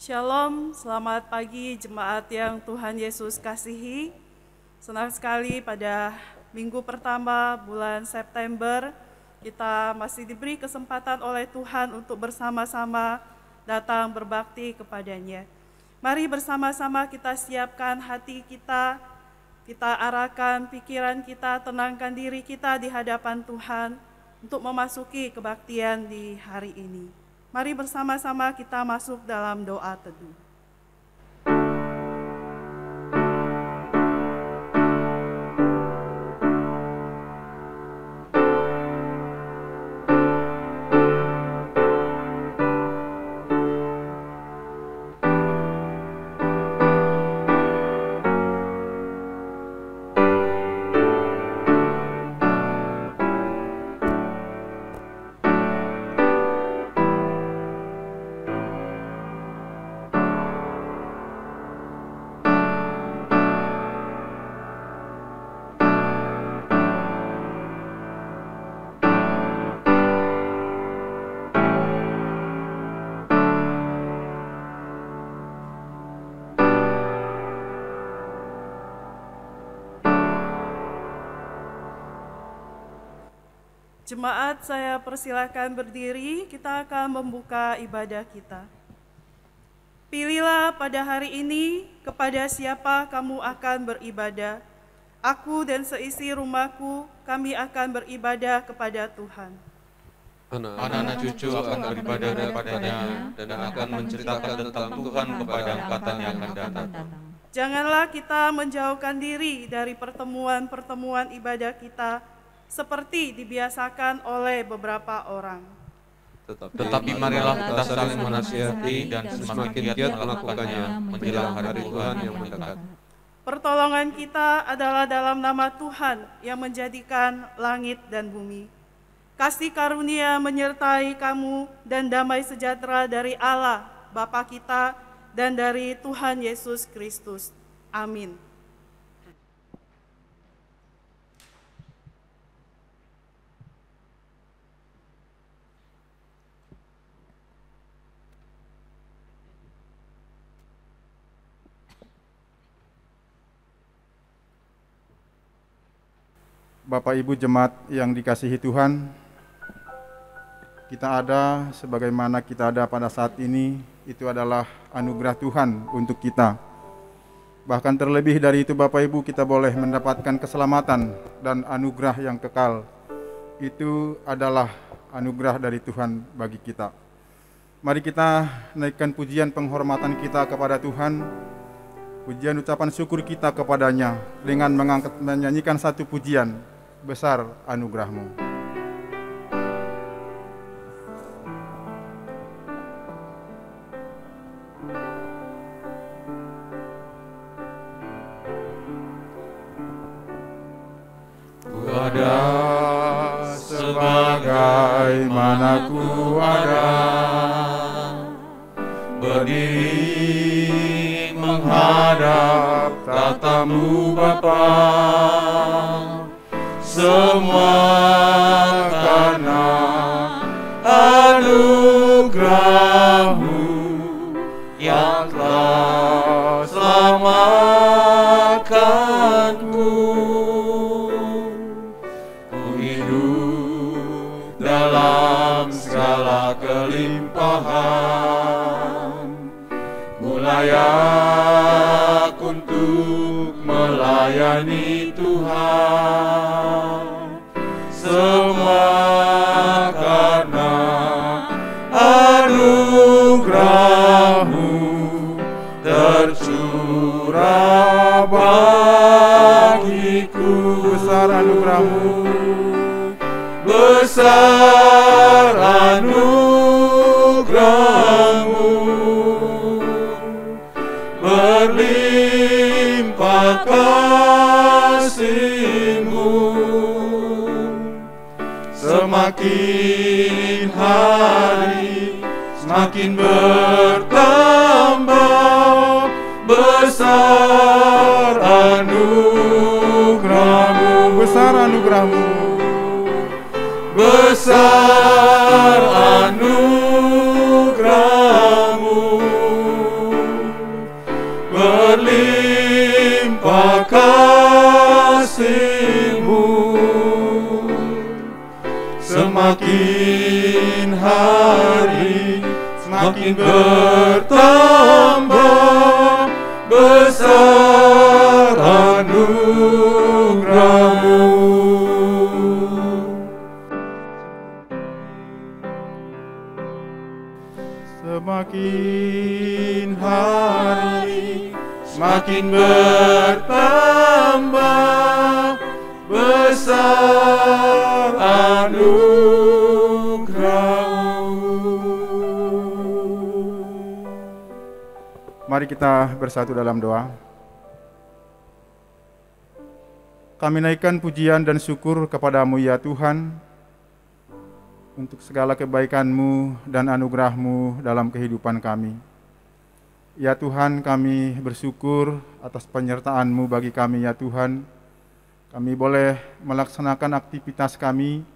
Shalom, selamat pagi jemaat yang Tuhan Yesus kasihi. Senang sekali pada minggu pertama bulan September, kita masih diberi kesempatan oleh Tuhan untuk bersama-sama datang berbakti kepadanya. Mari bersama-sama kita siapkan hati kita arahkan pikiran kita, tenangkan diri kita di hadapan Tuhan untuk memasuki kebaktian di hari ini. Mari bersama-sama kita masuk dalam doa teduh. Jemaat, saya persilakan berdiri, kita akan membuka ibadah kita. Pilihlah pada hari ini kepada siapa kamu akan beribadah. Aku dan seisi rumahku, kami akan beribadah kepada Tuhan. Anak-anak cucu akan beribadah kepadanya dan akan menceritakan tentang Tuhan kepada angkatan yang akan datang. Janganlah kita menjauhkan diri dari pertemuan-pertemuan ibadah kita, seperti dibiasakan oleh beberapa orang. Tetapi marilah kita saling menasihati dan semakin giat melakukannya menjelang hari Tuhan yang mendekat. Pertolongan kita adalah dalam nama Tuhan yang menjadikan langit dan bumi. Kasih karunia menyertai kamu dan damai sejahtera dari Allah Bapa kita dan dari Tuhan Yesus Kristus. Amin. Bapak Ibu jemaat yang dikasihi Tuhan, kita ada sebagaimana kita ada pada saat ini, itu adalah anugerah Tuhan untuk kita. Bahkan terlebih dari itu Bapak Ibu, kita boleh mendapatkan keselamatan dan anugerah yang kekal. Itu adalah anugerah dari Tuhan bagi kita. Mari kita naikkan pujian penghormatan kita kepada Tuhan, pujian ucapan syukur kita kepadanya dengan menyanyikan satu pujian, besar anugerah-Mu. Ku ada sebagaimana ku ada, berdiri menghadap tatamu Bapa. Semua karena anugerah-Mu yang telah selamatkanku. Ku hidup dalam segala kelimpahan, ku layak untuk melayani Tuhan. Semua karena anugerah-Mu tercurah bagiku. Besar anugerah-Mu, besar anugerah-Mu, berlimpah kasih-Mu. Semakin hari semakin bertambah, besar anugerah-Mu, besar anugerah-Mu, besar anugerah-Mu, makin bertambah besar anugerah-Mu. Semakin hari semakin bertambah besar anugerah-Mu. Mari kita bersatu dalam doa. Kami naikkan pujian dan syukur kepada-Mu ya Tuhan, untuk segala kebaikan-Mu dan anugerah-Mu dalam kehidupan kami. Ya Tuhan, kami bersyukur atas penyertaan-Mu bagi kami ya Tuhan. Kami boleh melaksanakan aktivitas kami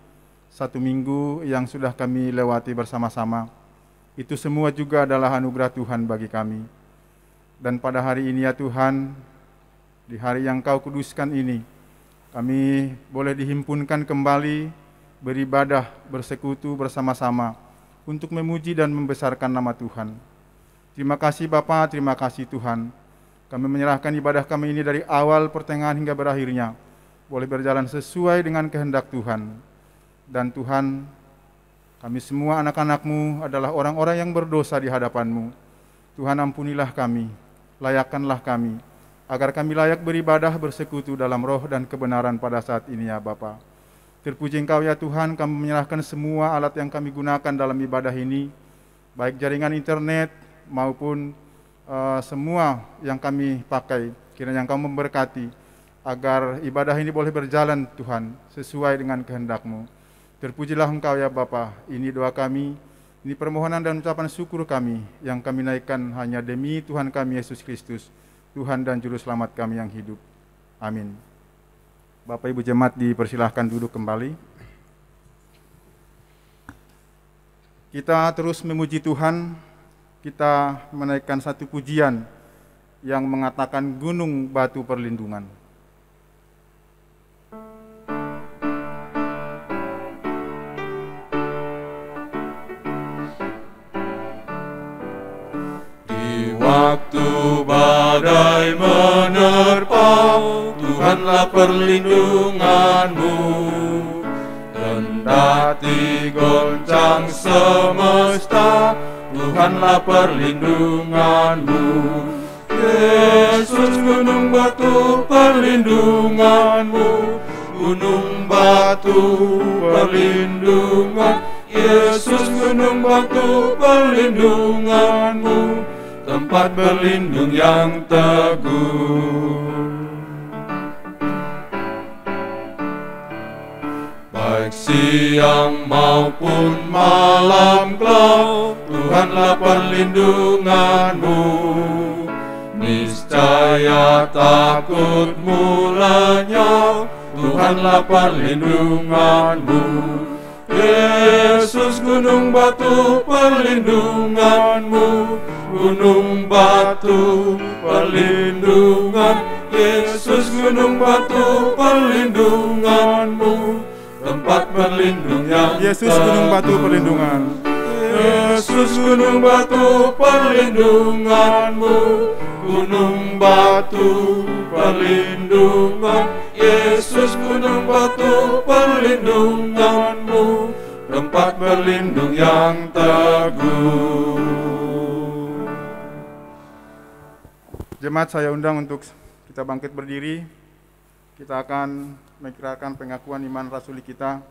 1 minggu yang sudah kami lewati bersama-sama. Itu semua juga adalah anugerah Tuhan bagi kami. Dan pada hari ini ya Tuhan, di hari yang Kau kuduskan ini, kami boleh dihimpunkan kembali, beribadah, bersekutu bersama-sama untuk memuji dan membesarkan nama Tuhan. Terima kasih Bapa, terima kasih Tuhan. Kami menyerahkan ibadah kami ini dari awal, pertengahan hingga berakhirnya boleh berjalan sesuai dengan kehendak Tuhan. Dan Tuhan, kami semua anak-anak-Mu adalah orang-orang yang berdosa di hadapan-Mu. Tuhan, ampunilah kami, layakkanlah kami, agar kami layak beribadah, bersekutu dalam roh dan kebenaran pada saat ini ya Bapa. Terpuji Engkau ya Tuhan, kami menyerahkan semua alat yang kami gunakan dalam ibadah ini, baik jaringan internet maupun semua yang kami pakai. Kiranya Engkau memberkati, agar ibadah ini boleh berjalan Tuhan, sesuai dengan kehendak-Mu. Terpujilah Engkau ya Bapa. Ini doa kami, ini permohonan dan ucapan syukur kami, yang kami naikkan hanya demi Tuhan kami Yesus Kristus, Tuhan dan Juru Selamat kami yang hidup. Amin. Bapak Ibu Jemaat dipersilahkan duduk kembali. Kita terus memuji Tuhan. Kita menaikkan satu pujian yang mengatakan gunung batu perlindungan. Di waktu badai menerpa, Tuhanlah perlindunganmu. Kendati goncang semesta, Tuhanlah perlindunganmu. Yesus gunung batu perlindunganmu, gunung batu perlindungan. Yesus gunung batu perlindunganmu, tempat berlindung yang teguh. Baik siang maupun malam gelap, Tuhanlah perlindunganmu. Niscaya takutmu lenyap, Tuhanlah perlindunganmu. Yesus gunung batu perlindunganmu, gunung batu perlindungan. Yesus gunung batu perlindunganmu, tempat berlindung yang Yesus gunung batu perlindungan. Yesus gunung batu perlindunganmu, gunung batu perlindungan. Yesus gunung batu perlindunganmu, tempat berlindung yang teguh. Jemaat, saya undang untuk kita bangkit berdiri. Kita akan mengikrarkan pengakuan iman rasuli kita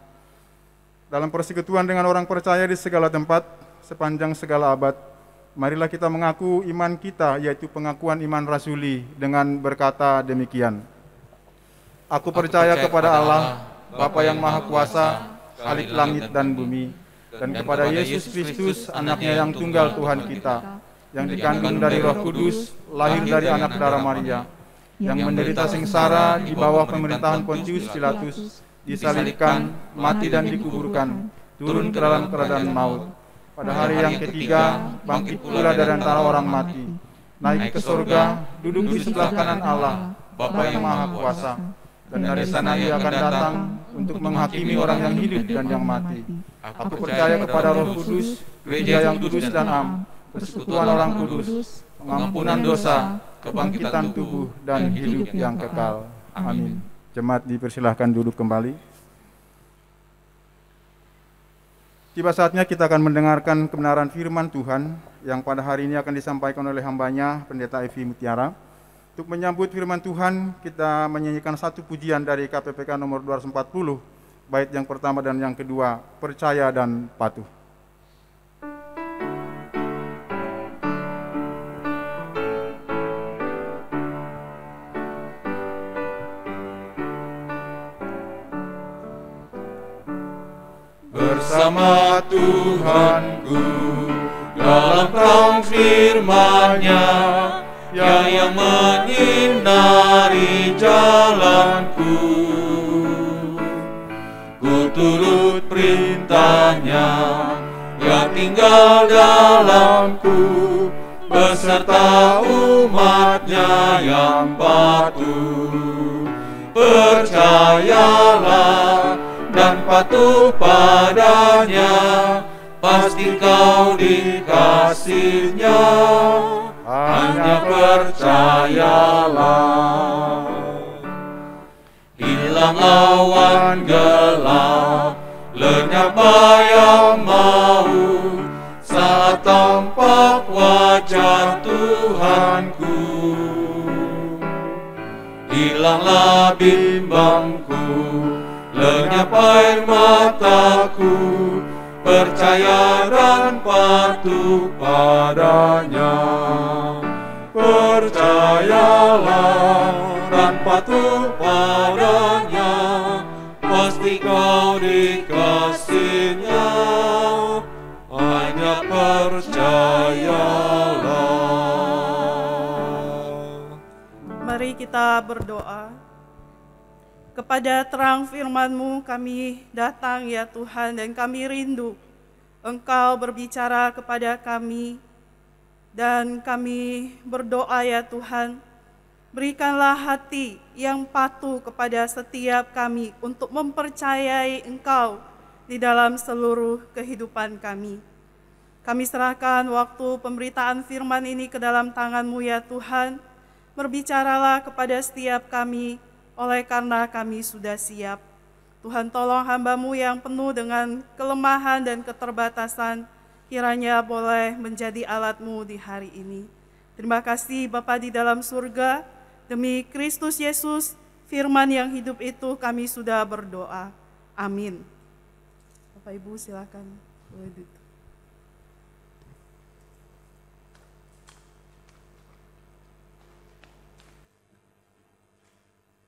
dalam persekutuan dengan orang percaya di segala tempat sepanjang segala abad. Marilah kita mengaku iman kita, yaitu pengakuan iman rasuli, dengan berkata demikian. Aku percaya kepada Allah, Bapa yang Maha Kuasa, Khalik langit dan bumi, dan kepada Yesus Kristus, anaknya yang tunggal Tuhan kita, yang dikandung dari Roh Kudus, lahir dari anak darah Maria, yang menderita sengsara di bawah pemerintahan Pontius Pilatus, disalibkan, mati dan dikuburkan, turun ke dalam keadaan maut. Pada hari yang ketiga, bangkit pula dari antara orang mati, naik ke surga, duduk di sebelah kanan Allah, Bapa yang Maha Kuasa. Dan dari sana Ia akan datang untuk menghakimi orang yang hidup dan yang mati. Aku percaya kepada Roh Kudus, gereja yang kudus dan am, persekutuan orang kudus, pengampunan dosa, kebangkitan tubuh, dan hidup yang kekal. Amin. Jemaat dipersilahkan duduk kembali. Tiba saatnya kita akan mendengarkan kebenaran firman Tuhan yang pada hari ini akan disampaikan oleh hambanya, Pendeta Evi Mutiara. Untuk menyambut firman Tuhan, kita menyanyikan satu pujian dari KPPK nomor 240, bait yang pertama dan yang kedua, percaya dan patuh. Bersama Tuhanku dalam terang firman-Nya yang menyinari jalanku. Ku turut perintah-Nya yang tinggal dalamku, beserta umat-Nya yang patuh. Percayalah dan patuh padanya, pasti kau dikasih-Nya. Hanya percayalah. Hilang awan gelap, lenyap bayang maut, saat tampak wajah Tuhanku. Hilanglah bimbangku, lenyap air mataku, percaya dan patuh padanya. Percayalah dan patuh padanya, pasti kau dikasih-Nya. Hanya percayalah. Mari kita berdoa. Kepada terang firman-Mu kami datang ya Tuhan, dan kami rindu Engkau berbicara kepada kami, dan kami berdoa ya Tuhan, berikanlah hati yang patuh kepada setiap kami untuk mempercayai Engkau di dalam seluruh kehidupan kami. Kami serahkan waktu pemberitaan firman ini ke dalam tangan-Mu ya Tuhan, berbicaralah kepada setiap kami, oleh karena kami sudah siap. Tuhan, tolong hamba-Mu yang penuh dengan kelemahan dan keterbatasan, kiranya boleh menjadi alat-Mu di hari ini. Terima kasih Bapa di dalam surga, demi Kristus Yesus, firman yang hidup itu kami sudah berdoa. Amin. Bapak Ibu silakan boleh duduk.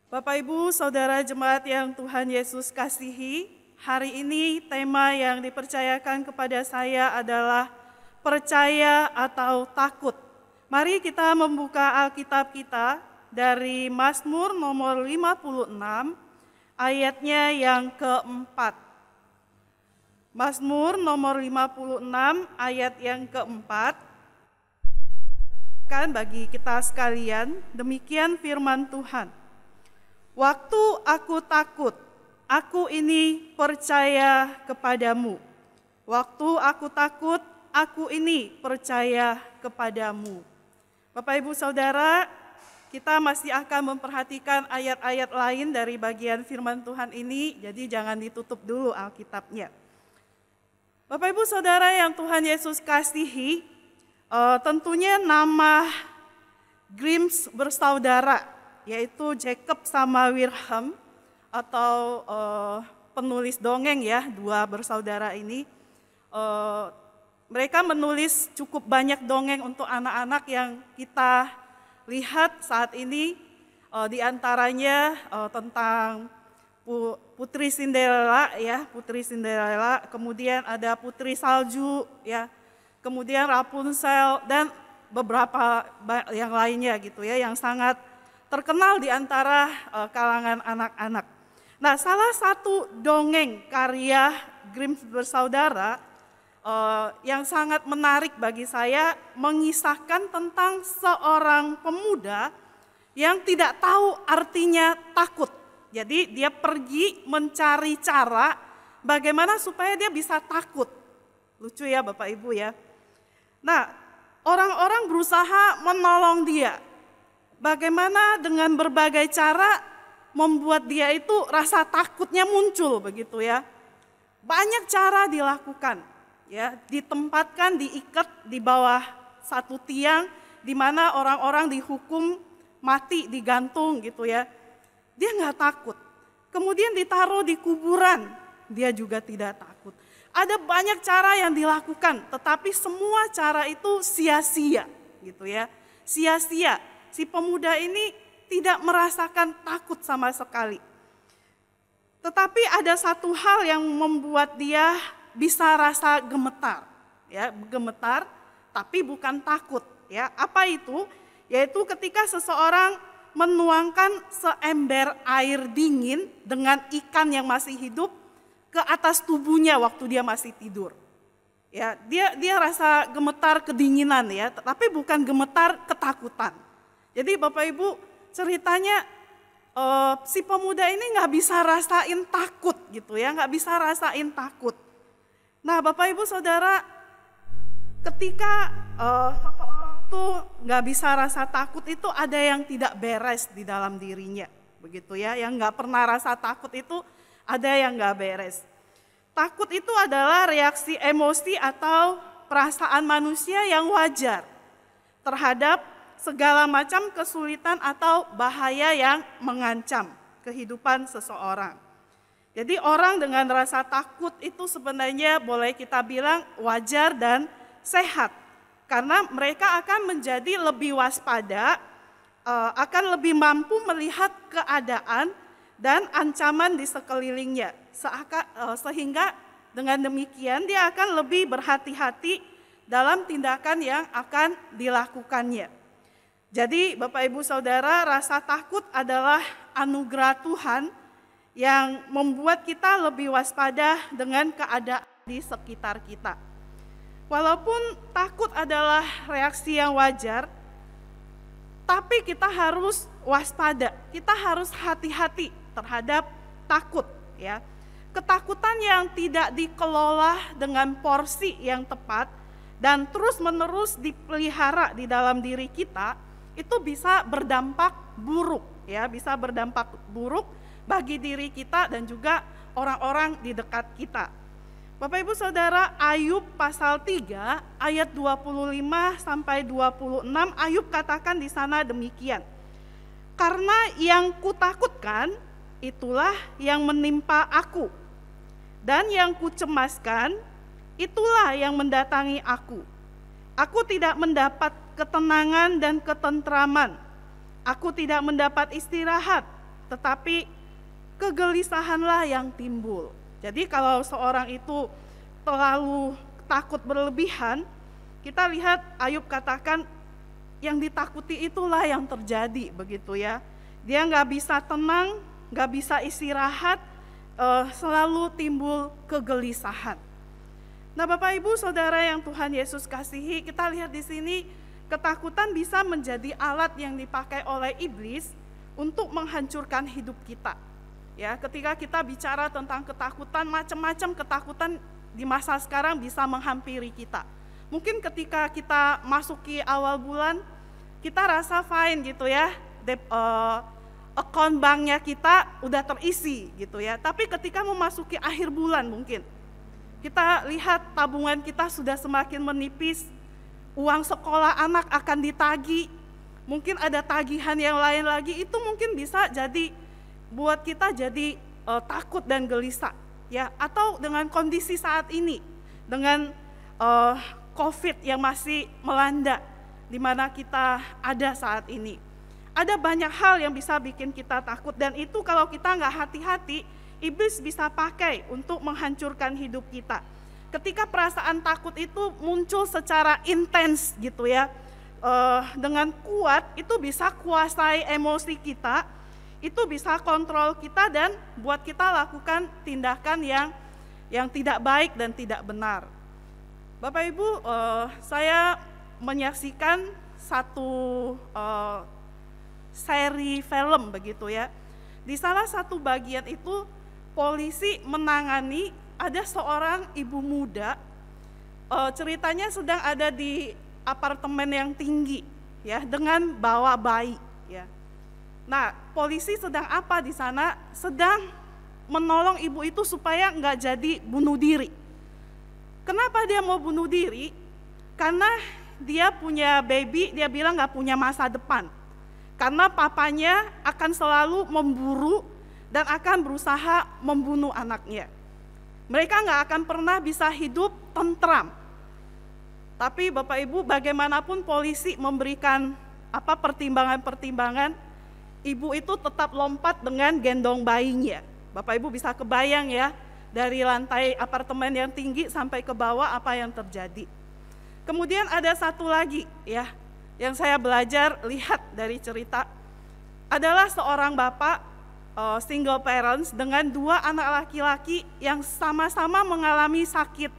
Bapak, Ibu, Saudara jemaat yang Tuhan Yesus kasihi, hari ini tema yang dipercayakan kepada saya adalah percaya atau takut. Mari kita membuka Alkitab kita dari Mazmur nomor 56, ayatnya yang keempat. Mazmur nomor 56, ayat yang keempat. Kan bagi kita sekalian, demikian firman Tuhan. Waktu aku takut, aku ini percaya kepadamu. Waktu aku takut, aku ini percaya kepadamu. Bapak, Ibu, Saudara, kita masih akan memperhatikan ayat-ayat lain dari bagian firman Tuhan ini, jadi jangan ditutup dulu Alkitabnya. Bapak, Ibu, Saudara yang Tuhan Yesus kasihi, tentunya nama Grimm bersaudara, yaitu Jacob sama Wilhelm, atau penulis dongeng ya, dua bersaudara ini. Mereka menulis cukup banyak dongeng untuk anak-anak yang kita lihat saat ini, di antaranya tentang Putri Cinderella ya, Putri Cinderella, kemudian ada Putri Salju ya, kemudian Rapunzel dan beberapa yang lainnya gitu ya, yang sangat terkenal di antara kalangan anak-anak. Nah, salah satu dongeng karya Grimm bersaudara yang sangat menarik bagi saya mengisahkan tentang seorang pemuda yang tidak tahu artinya takut. Jadi dia pergi mencari cara bagaimana supaya dia bisa takut. Lucu ya Bapak Ibu ya. Nah, orang-orang berusaha menolong dia. Bagaimana dengan berbagai cara membuat dia itu rasa takutnya muncul begitu ya. Banyak cara dilakukan ya, ditempatkan, diikat di bawah satu tiang di mana orang-orang dihukum mati, digantung gitu ya. Dia nggak takut. Kemudian ditaruh di kuburan, dia juga tidak takut. Ada banyak cara yang dilakukan, tetapi semua cara itu sia-sia gitu ya. Sia-sia. Si pemuda ini tidak merasakan takut sama sekali. Tetapi ada satu hal yang membuat dia bisa rasa gemetar, ya, gemetar, tapi bukan takut, ya. Apa itu? Yaitu ketika seseorang menuangkan seember air dingin dengan ikan yang masih hidup ke atas tubuhnya waktu dia masih tidur. Ya, dia rasa gemetar kedinginan ya, tapi bukan gemetar ketakutan. Jadi Bapak Ibu, ceritanya si pemuda ini nggak bisa rasain takut gitu ya, nggak bisa rasain takut. Nah Bapak Ibu Saudara, ketika seseorang tuh nggak bisa rasa takut itu ada yang tidak beres di dalam dirinya, begitu ya. Yang nggak pernah rasa takut itu ada yang nggak beres. Takut itu adalah reaksi emosi atau perasaan manusia yang wajar terhadap segala macam kesulitan atau bahaya yang mengancam kehidupan seseorang. Jadi orang dengan rasa takut itu sebenarnya boleh kita bilang wajar dan sehat. Karena mereka akan menjadi lebih waspada, akan lebih mampu melihat keadaan dan ancaman di sekelilingnya. Sehingga dengan demikian dia akan lebih berhati-hati dalam tindakan yang akan dilakukannya. Jadi Bapak Ibu Saudara, rasa takut adalah anugerah Tuhan yang membuat kita lebih waspada dengan keadaan di sekitar kita. Walaupun takut adalah reaksi yang wajar, tapi kita harus waspada, kita harus hati-hati terhadap takut ya. Ketakutan yang tidak dikelola dengan porsi yang tepat dan terus-menerus dipelihara di dalam diri kita, itu bisa berdampak buruk ya, bisa berdampak buruk bagi diri kita dan juga orang-orang di dekat kita. Bapak Ibu Saudara, Ayub pasal 3 ayat 25 sampai 26, Ayub katakan di sana demikian. Karena yang kutakutkan itulah yang menimpa aku, dan yang kucemaskan itulah yang mendatangi aku. Aku tidak mendapat ketenangan dan ketentraman. Aku tidak mendapat istirahat, tetapi kegelisahanlah yang timbul. Jadi kalau seorang itu terlalu takut berlebihan, kita lihat Ayub katakan yang ditakuti itulah yang terjadi begitu ya. Dia nggak bisa tenang, nggak bisa istirahat, selalu timbul kegelisahan. Nah Bapak Ibu Saudara yang Tuhan Yesus kasihi, kita lihat di sini ketakutan bisa menjadi alat yang dipakai oleh iblis untuk menghancurkan hidup kita. Ya, ketika kita bicara tentang ketakutan, macam-macam ketakutan di masa sekarang bisa menghampiri kita. Mungkin ketika kita masuki awal bulan, kita rasa fine gitu ya, account banknya kita udah terisi gitu ya. Tapi ketika memasuki akhir bulan mungkin, kita lihat tabungan kita sudah semakin menipis, uang sekolah anak akan ditagih, mungkin ada tagihan yang lain lagi, itu mungkin bisa jadi buat kita jadi takut dan gelisah ya. Atau dengan kondisi saat ini, dengan COVID yang masih melanda di mana kita ada saat ini, ada banyak hal yang bisa bikin kita takut, dan itu kalau kita nggak hati-hati, iblis bisa pakai untuk menghancurkan hidup kita. Ketika perasaan takut itu muncul secara intens gitu ya, dengan kuat, itu bisa kuasai emosi kita, itu bisa kontrol kita dan buat kita lakukan tindakan yang tidak baik dan tidak benar. Bapak Ibu, saya menyaksikan satu seri film begitu ya. Di salah satu bagian itu polisi menangani ada seorang ibu muda, ceritanya sedang ada di apartemen yang tinggi, ya, dengan bawa bayi, ya. Nah, polisi sedang apa di sana? Sedang menolong ibu itu supaya nggak jadi bunuh diri. Kenapa dia mau bunuh diri? Karena dia punya baby, dia bilang nggak punya masa depan. Karena papanya akan selalu memburu dan akan berusaha membunuh anaknya. Mereka nggak akan pernah bisa hidup tentram. Tapi Bapak Ibu, bagaimanapun polisi memberikan pertimbangan-pertimbangan, ibu itu tetap lompat dengan gendong bayinya. Bapak Ibu bisa kebayang ya, dari lantai apartemen yang tinggi sampai ke bawah apa yang terjadi. Kemudian ada satu lagi ya, yang saya belajar lihat dari cerita, adalah seorang bapak single parents dengan 2 anak laki-laki yang sama-sama mengalami sakit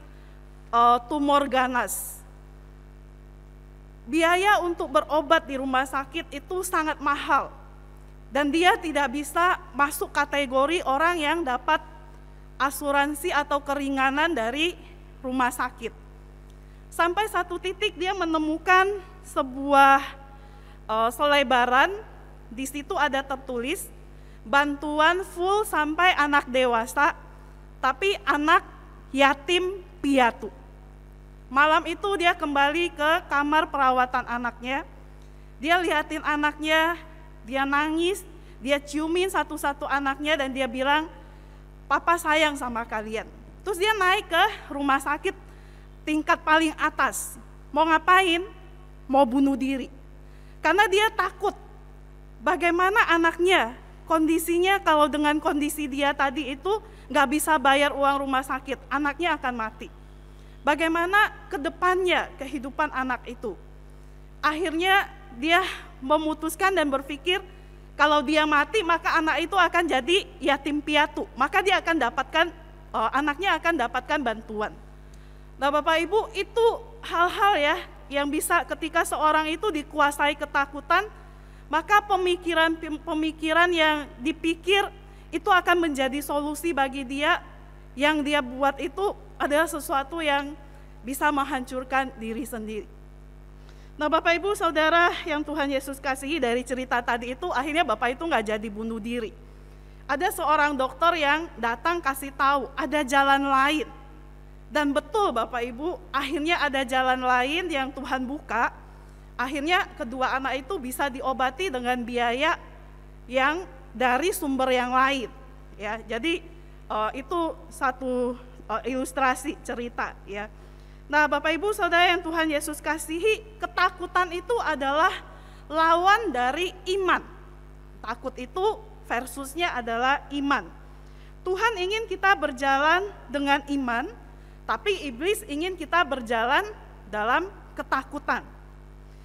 tumor ganas. Biaya untuk berobat di rumah sakit itu sangat mahal. Dan dia tidak bisa masuk kategori orang yang dapat asuransi atau keringanan dari rumah sakit. Sampai satu titik dia menemukan sebuah selebaran, di situ ada tertulis, bantuan full sampai anak dewasa, tapi anak yatim piatu. Malam itu dia kembali ke kamar perawatan anaknya, dia lihatin anaknya, dia nangis, dia ciumin satu-satu anaknya dan dia bilang, papa sayang sama kalian. Terus dia naik ke rumah sakit tingkat paling atas. Mau ngapain? Mau bunuh diri. Karena dia takut bagaimana anaknya, kondisinya kalau dengan kondisi dia tadi itu nggak bisa bayar uang rumah sakit, anaknya akan mati. Bagaimana ke depannya kehidupan anak itu? Akhirnya dia memutuskan dan berpikir kalau dia mati maka anak itu akan jadi yatim piatu, maka dia akan dapatkan anaknya akan dapatkan bantuan. Nah Bapak Ibu, itu hal-hal ya yang bisa ketika seorang itu dikuasai ketakutan, maka pemikiran yang dipikir itu akan menjadi solusi bagi dia, yang dia buat itu adalah sesuatu yang bisa menghancurkan diri sendiri. Nah Bapak Ibu Saudara yang Tuhan Yesus kasihi, dari cerita tadi itu akhirnya Bapak itu nggak jadi bunuh diri. Ada seorang dokter yang datang kasih tahu ada jalan lain. Dan betul Bapak Ibu, akhirnya ada jalan lain yang Tuhan buka. Akhirnya kedua anak itu bisa diobati dengan biaya yang dari sumber yang lain. Ya, jadi itu satu ilustrasi cerita ya. Nah Bapak Ibu Saudara yang Tuhan Yesus kasihi, ketakutan itu adalah lawan dari iman. Takut itu versusnya adalah iman. Tuhan ingin kita berjalan dengan iman, tapi iblis ingin kita berjalan dalam ketakutan.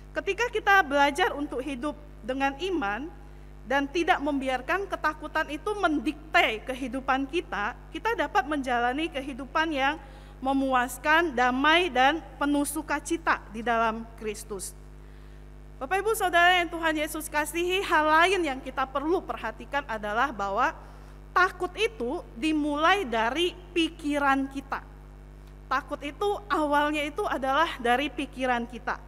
Ketika kita belajar untuk hidup dengan iman dan tidak membiarkan ketakutan itu mendikte kehidupan kita, kita dapat menjalani kehidupan yang memuaskan, damai, dan penuh sukacita di dalam Kristus. Bapak Ibu Saudara yang Tuhan Yesus kasihi, hal lain yang kita perlu perhatikan adalah bahwa takut itu dimulai dari pikiran kita. Takut itu awalnya itu adalah dari pikiran kita.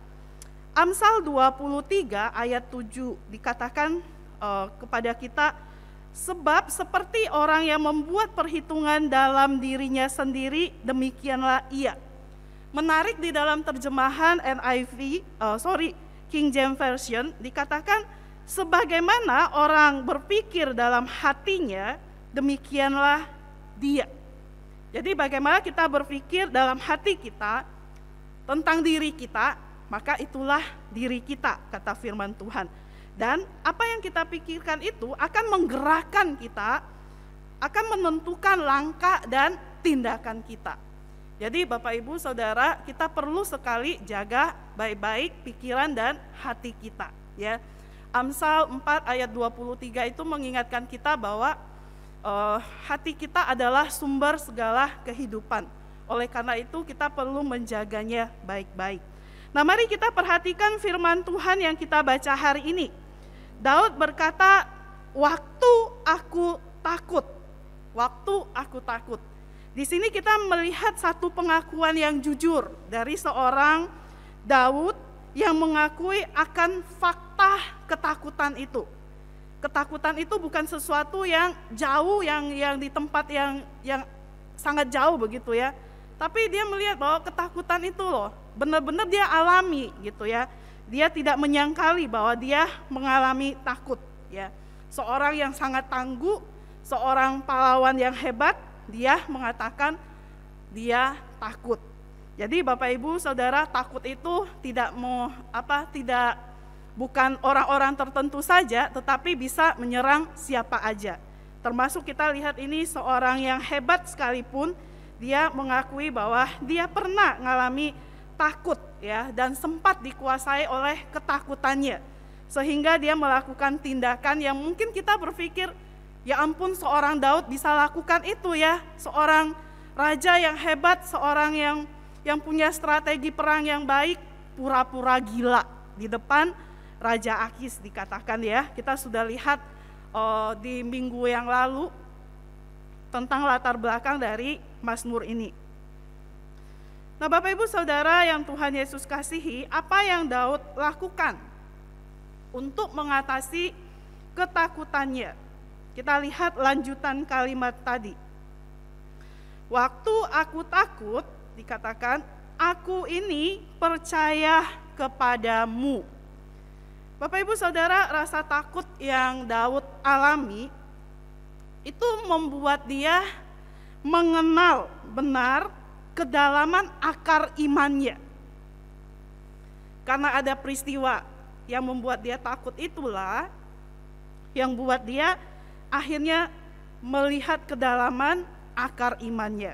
Amsal 23 ayat 7 dikatakan kepada kita, sebab seperti orang yang membuat perhitungan dalam dirinya sendiri, demikianlah ia. Menarik di dalam terjemahan King James Version dikatakan, sebagaimana orang berpikir dalam hatinya, demikianlah dia. Jadi bagaimana kita berpikir dalam hati kita tentang diri kita, maka itulah diri kita, kata firman Tuhan. Dan apa yang kita pikirkan itu akan menggerakkan kita, akan menentukan langkah dan tindakan kita. Jadi Bapak Ibu Saudara, kita perlu sekali jaga baik-baik pikiran dan hati kita. Ya, Amsal 4 ayat 23 itu mengingatkan kita bahwa hati kita adalah sumber segala kehidupan. Oleh karena itu kita perlu menjaganya baik-baik. Nah mari kita perhatikan firman Tuhan yang kita baca hari ini. Daud berkata, waktu aku takut. Waktu aku takut. Di sini kita melihat satu pengakuan yang jujur dari seorang Daud yang mengakui akan fakta ketakutan itu. Ketakutan itu bukan sesuatu yang jauh, yang di tempat yang sangat jauh begitu ya. Tapi dia melihat bahwa ketakutan itu loh, benar-benar dia alami gitu ya. Dia tidak menyangkali bahwa dia mengalami takut ya. Seorang yang sangat tangguh, seorang pahlawan yang hebat, dia mengatakan dia takut. Jadi Bapak Ibu Saudara, takut itu bukan orang-orang tertentu saja, tetapi bisa menyerang siapa aja. Termasuk kita lihat ini seorang yang hebat sekalipun, dia mengakui bahwa dia pernah mengalami takut ya, dan sempat dikuasai oleh ketakutannya. Sehingga dia melakukan tindakan yang mungkin kita berpikir, ya ampun, seorang Daud bisa lakukan itu ya. Seorang raja yang hebat, seorang yang punya strategi perang yang baik, pura-pura gila di depan Raja Akis dikatakan ya. Kita sudah lihat di minggu yang lalu tentang latar belakang dari Mazmur ini. Nah Bapak Ibu Saudara yang Tuhan Yesus kasihi, apa yang Daud lakukan untuk mengatasi ketakutannya? Kita lihat lanjutan kalimat tadi. Waktu aku takut, dikatakan, aku ini percaya kepadamu. Bapak Ibu Saudara, rasa takut yang Daud alami itu membuat dia mengenal benar kedalaman akar imannya. Karena ada peristiwa yang membuat dia takut, itulah yang buat dia akhirnya melihat kedalaman akar imannya.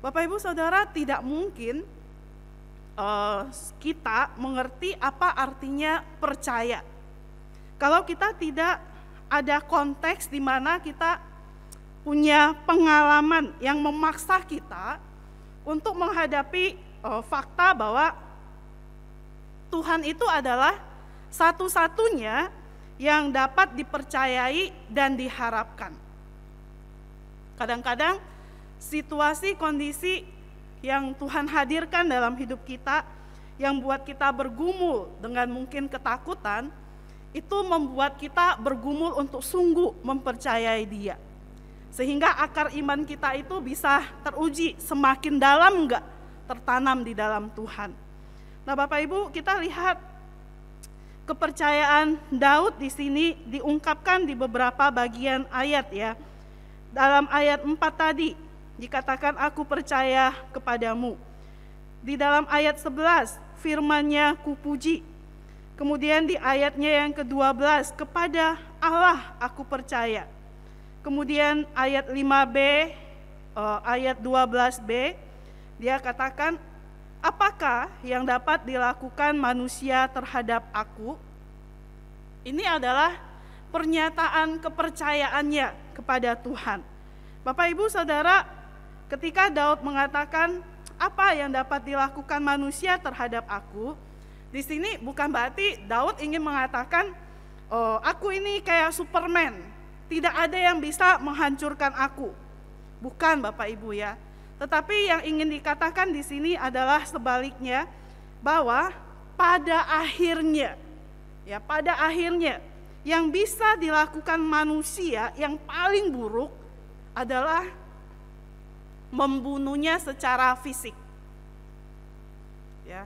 Bapak Ibu Saudara, tidak mungkin kita mengerti apa artinya percaya kalau kita tidak ada konteks di mana kita punya pengalaman yang memaksa kita untuk menghadapi fakta bahwa Tuhan itu adalah satu-satunya yang dapat dipercayai dan diharapkan. Kadang-kadang situasi kondisi yang Tuhan hadirkan dalam hidup kita, yang buat kita bergumul dengan mungkin ketakutan, itu membuat kita bergumul untuk sungguh mempercayai Dia. Sehingga akar iman kita itu bisa teruji semakin dalam enggak tertanam di dalam Tuhan. Nah Bapak Ibu, kita lihat kepercayaan Daud di sini diungkapkan di beberapa bagian ayat ya. Dalam ayat 4 tadi, dikatakan aku percaya kepadamu. Di dalam ayat 11 firman-Nya kupuji. Kemudian di ayatnya yang ke-12 kepada Allah aku percaya. Kemudian ayat 5b, ayat 12b dia katakan, apakah yang dapat dilakukan manusia terhadap aku? Ini adalah pernyataan kepercayaannya kepada Tuhan. Bapak Ibu Saudara, ketika Daud mengatakan apa yang dapat dilakukan manusia terhadap aku, di sini bukan berarti Daud ingin mengatakan, aku ini kayak Superman, tidak ada yang bisa menghancurkan aku. Bukan Bapak Ibu ya. Tetapi yang ingin dikatakan di sini adalah sebaliknya, bahwa pada akhirnya yang bisa dilakukan manusia yang paling buruk adalah membunuhnya secara fisik. Ya.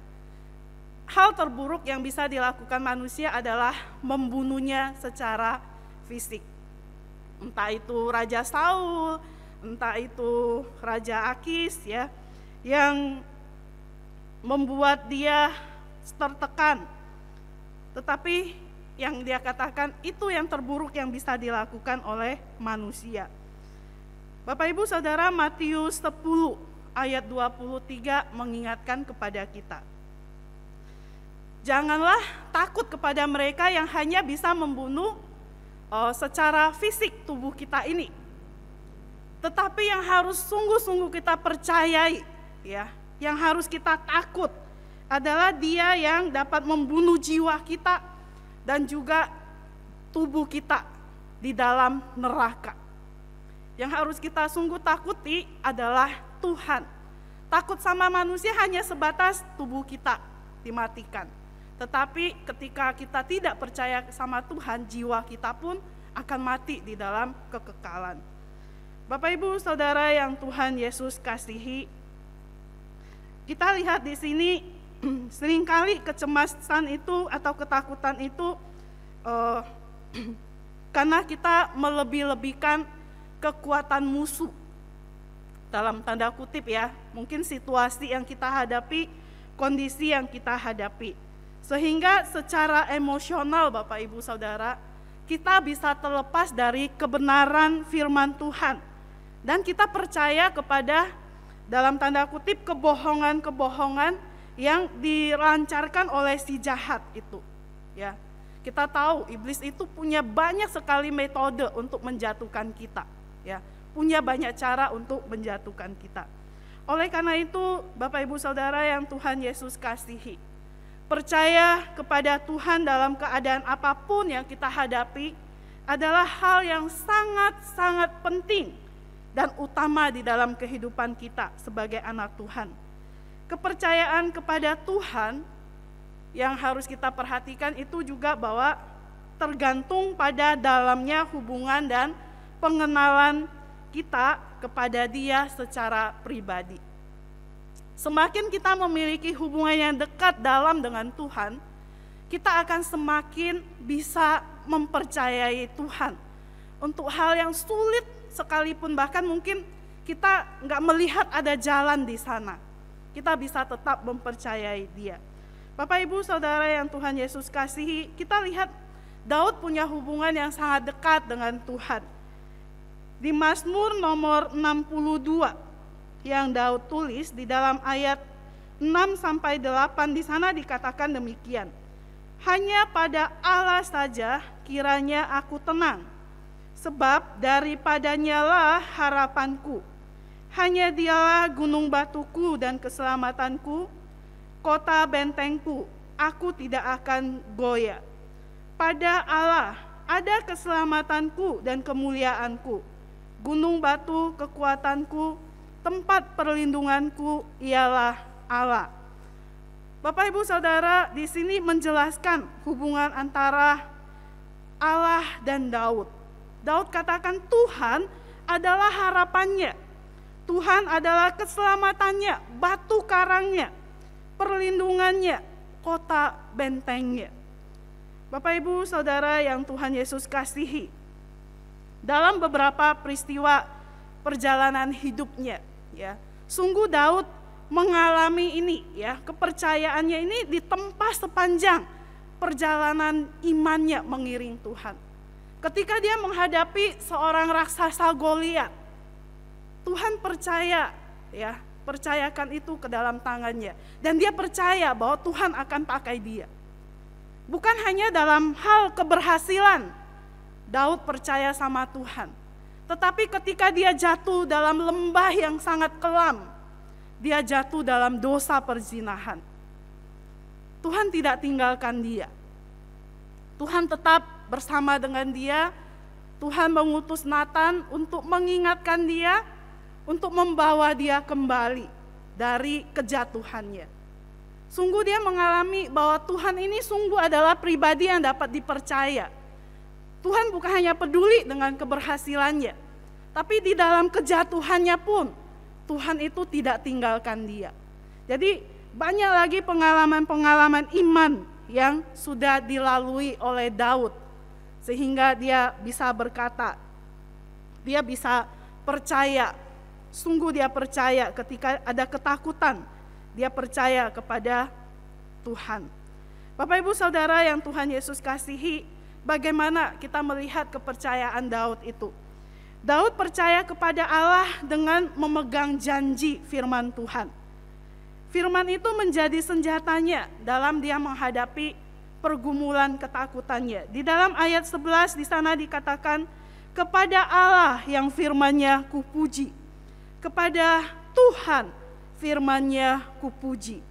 Hal terburuk yang bisa dilakukan manusia adalah membunuhnya secara fisik. Entah itu Raja Saul, entah itu Raja Akis ya, yang membuat dia tertekan. Tetapi yang dia katakan itu yang terburuk yang bisa dilakukan oleh manusia. Bapak Ibu Saudara, Matius 10 ayat 23 mengingatkan kepada kita. Janganlah takut kepada mereka yang hanya bisa membunuh secara fisik tubuh kita ini. Tetapi yang harus sungguh-sungguh kita percayai, ya, yang harus kita takut adalah Dia yang dapat membunuh jiwa kita dan juga tubuh kita di dalam neraka. Yang harus kita sungguh takuti adalah Tuhan. Takut sama manusia hanya sebatas tubuh kita, dimatikan. Tetapi ketika kita tidak percaya sama Tuhan, jiwa kita pun akan mati di dalam kekekalan. Bapak Ibu Saudara yang Tuhan Yesus kasihi, kita lihat di sini seringkali kecemasan itu atau ketakutan itu karena kita melebih-lebihkan kekuatan musuh, dalam tanda kutip ya, mungkin situasi yang kita hadapi, kondisi yang kita hadapi, sehingga secara emosional Bapak Ibu Saudara, kita bisa terlepas dari kebenaran firman Tuhan, dan kita percaya kepada, dalam tanda kutip, kebohongan-kebohongan yang dilancarkan oleh si jahat itu ya. Kita tahu iblis itu punya banyak sekali metode untuk menjatuhkan kita ya, punya banyak cara untuk menjatuhkan kita. Oleh karena itu Bapak Ibu Saudara yang Tuhan Yesus kasihi, percaya kepada Tuhan dalam keadaan apapun yang kita hadapi adalah hal yang sangat-sangat penting dan utama di dalam kehidupan kita sebagai anak Tuhan. Kepercayaan kepada Tuhan yang harus kita perhatikan itu juga bahwa tergantung pada dalamnya hubungan dan pengenalan kita kepada Dia secara pribadi. Semakin kita memiliki hubungan yang dekat dalam dengan Tuhan, kita akan semakin bisa mempercayai Tuhan untuk hal yang sulit sekalipun, bahkan mungkin kita nggak melihat ada jalan di sana, kita bisa tetap mempercayai Dia. Bapak Ibu Saudara yang Tuhan Yesus kasihi, kita lihat Daud punya hubungan yang sangat dekat dengan Tuhan. Di Mazmur nomor 62 yang Daud tulis di dalam ayat 6-8 di sana dikatakan demikian. Hanya pada Allah saja kiranya aku tenang, sebab daripadanya lah harapanku. Hanya Dialah gunung batuku dan keselamatanku, kota bentengku, aku tidak akan goyah. Pada Allah ada keselamatanku dan kemuliaanku, gunung batu kekuatanku, tempat perlindunganku ialah Allah. Bapak Ibu Saudara, di sini menjelaskan hubungan antara Allah dan Daud. Daud katakan Tuhan adalah harapannya, Tuhan adalah keselamatannya, batu karangnya, perlindungannya, kota bentengnya. Bapak Ibu Saudara yang Tuhan Yesus kasihi, dalam beberapa peristiwa perjalanan hidupnya ya, sungguh Daud mengalami ini ya, kepercayaannya ini ditempa sepanjang perjalanan imannya mengiring Tuhan. Ketika dia menghadapi seorang raksasa Goliat, Tuhan percaya ya, percayakan itu ke dalam tangannya, dan dia percaya bahwa Tuhan akan pakai dia. Bukan hanya dalam hal keberhasilan Daud percaya sama Tuhan, tetapi ketika dia jatuh dalam lembah yang sangat kelam, dia jatuh dalam dosa perzinahan, Tuhan tidak tinggalkan dia. Tuhan tetap bersama dengan dia. Tuhan mengutus Nathan untuk mengingatkan dia, untuk membawa dia kembali dari kejatuhannya. Sungguh dia mengalami bahwa Tuhan ini sungguh adalah pribadi yang dapat dipercaya. Tuhan bukan hanya peduli dengan keberhasilannya, tapi di dalam kejatuhannya pun Tuhan itu tidak tinggalkan dia. Jadi banyak lagi pengalaman-pengalaman iman yang sudah dilalui oleh Daud, sehingga dia bisa berkata, dia bisa percaya, sungguh dia percaya ketika ada ketakutan, dia percaya kepada Tuhan. Bapak Ibu Saudara yang Tuhan Yesus kasihi, bagaimana kita melihat kepercayaan Daud itu? Daud percaya kepada Allah dengan memegang janji firman Tuhan. Firman itu menjadi senjatanya dalam dia menghadapi pergumulan ketakutannya. Di dalam ayat 11 di sana dikatakan, kepada Allah yang firman-Nya kupuji, kepada Tuhan firman-Nya kupuji.